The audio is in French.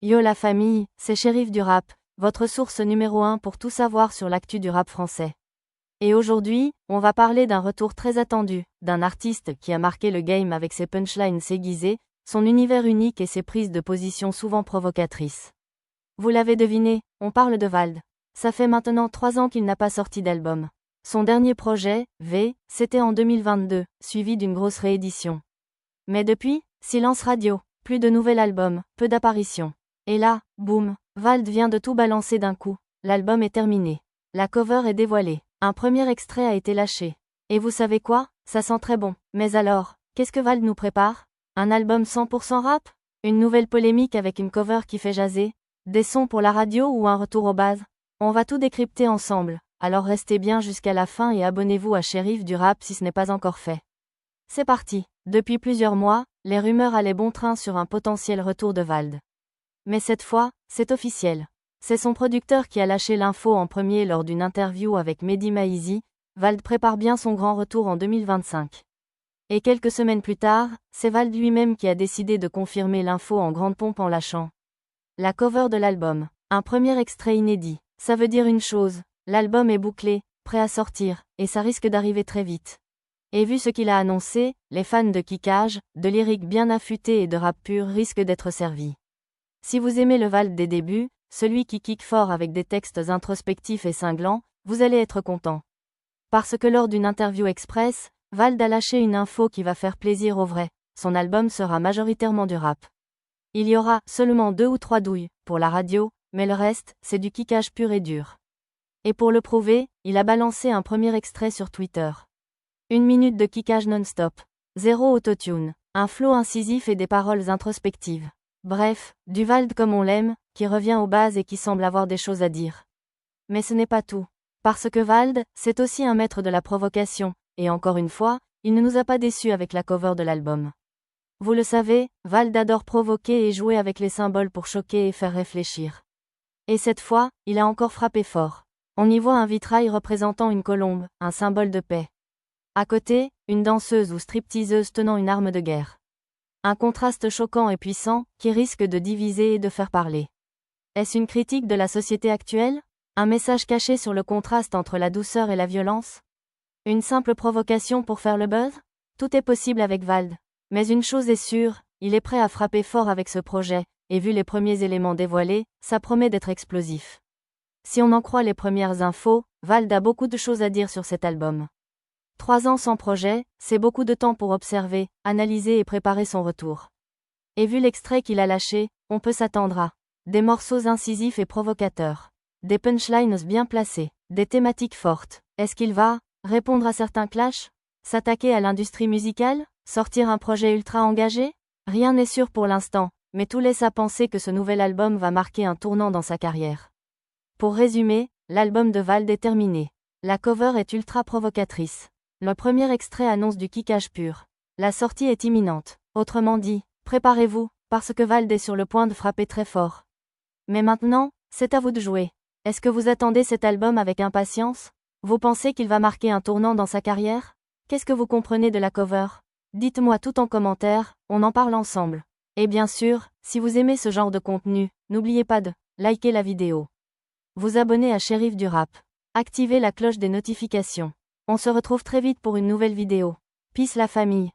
Yo la famille, c'est Chérif du Rap, votre source numéro 1 pour tout savoir sur l'actu du rap français. Et aujourd'hui, on va parler d'un retour très attendu, d'un artiste qui a marqué le game avec ses punchlines aiguisées, son univers unique et ses prises de position souvent provocatrices. Vous l'avez deviné, on parle de Vald. Ça fait maintenant 3 ans qu'il n'a pas sorti d'album. Son dernier projet, V, c'était en 2022, suivi d'une grosse réédition. Mais depuis, silence radio, plus de nouvel album, peu d'apparitions. Et là, boum, Vald vient de tout balancer d'un coup. L'album est terminé. La cover est dévoilée. Un premier extrait a été lâché. Et vous savez quoi? Ça sent très bon. Mais alors, qu'est-ce que Vald nous prépare? Un album 100% rap? Une nouvelle polémique avec une cover qui fait jaser? Des sons pour la radio ou un retour aux bases? On va tout décrypter ensemble. Alors restez bien jusqu'à la fin et abonnez-vous à Chérif du Rap si ce n'est pas encore fait. C'est parti. Depuis plusieurs mois, les rumeurs allaient bon train sur un potentiel retour de Vald. Mais cette fois, c'est officiel. C'est son producteur qui a lâché l'info en premier lors d'une interview avec Mehdi Maizi. Vald prépare bien son grand retour en 2025. Et quelques semaines plus tard, c'est Vald lui-même qui a décidé de confirmer l'info en grande pompe en lâchant la cover de l'album. Un premier extrait inédit. Ça veut dire une chose, l'album est bouclé, prêt à sortir, et ça risque d'arriver très vite. Et vu ce qu'il a annoncé, les fans de kickage, de lyriques bien affûtés et de rap pur risquent d'être servis. Si vous aimez le Vald des débuts, celui qui kick fort avec des textes introspectifs et cinglants, vous allez être content. Parce que lors d'une interview express, Vald a lâché une info qui va faire plaisir aux vrais. Son album sera majoritairement du rap. Il y aura seulement 2 ou 3 douilles pour la radio, mais le reste, c'est du kickage pur et dur. Et pour le prouver, il a balancé un premier extrait sur Twitter. 1 minute de kickage non-stop. 0 autotune. Un flow incisif et des paroles introspectives. Bref, du Vald comme on l'aime, qui revient aux bases et qui semble avoir des choses à dire. Mais ce n'est pas tout. Parce que Vald, c'est aussi un maître de la provocation, et encore une fois, il ne nous a pas déçus avec la cover de l'album. Vous le savez, Vald adore provoquer et jouer avec les symboles pour choquer et faire réfléchir. Et cette fois, il a encore frappé fort. On y voit un vitrail représentant une colombe, un symbole de paix. À côté, une danseuse ou stripteaseuse tenant une arme de guerre. Un contraste choquant et puissant, qui risque de diviser et de faire parler. Est-ce une critique de la société actuelle? Un message caché sur le contraste entre la douceur et la violence? Une simple provocation pour faire le buzz? Tout est possible avec Vald. Mais une chose est sûre, il est prêt à frapper fort avec ce projet, et vu les premiers éléments dévoilés, ça promet d'être explosif. Si on en croit les premières infos, Vald a beaucoup de choses à dire sur cet album. 3 ans sans projet, c'est beaucoup de temps pour observer, analyser et préparer son retour. Et vu l'extrait qu'il a lâché, on peut s'attendre à des morceaux incisifs et provocateurs, des punchlines bien placés, des thématiques fortes. Est-ce qu'il va répondre à certains clashs? S'attaquer à l'industrie musicale? Sortir un projet ultra engagé? Rien n'est sûr pour l'instant, mais tout laisse à penser que ce nouvel album va marquer un tournant dans sa carrière. Pour résumer, l'album de Vald est terminé. La cover est ultra provocatrice. Le premier extrait annonce du kickage pur. La sortie est imminente. Autrement dit, préparez-vous, parce que Vald est sur le point de frapper très fort. Mais maintenant, c'est à vous de jouer. Est-ce que vous attendez cet album avec impatience? Vous pensez qu'il va marquer un tournant dans sa carrière? Qu'est-ce que vous comprenez de la cover? Dites-moi tout en commentaire, on en parle ensemble. Et bien sûr, si vous aimez ce genre de contenu, n'oubliez pas de liker la vidéo. Vous abonner à Chérif du Rap. Activez la cloche des notifications. On se retrouve très vite pour une nouvelle vidéo. Peace la famille.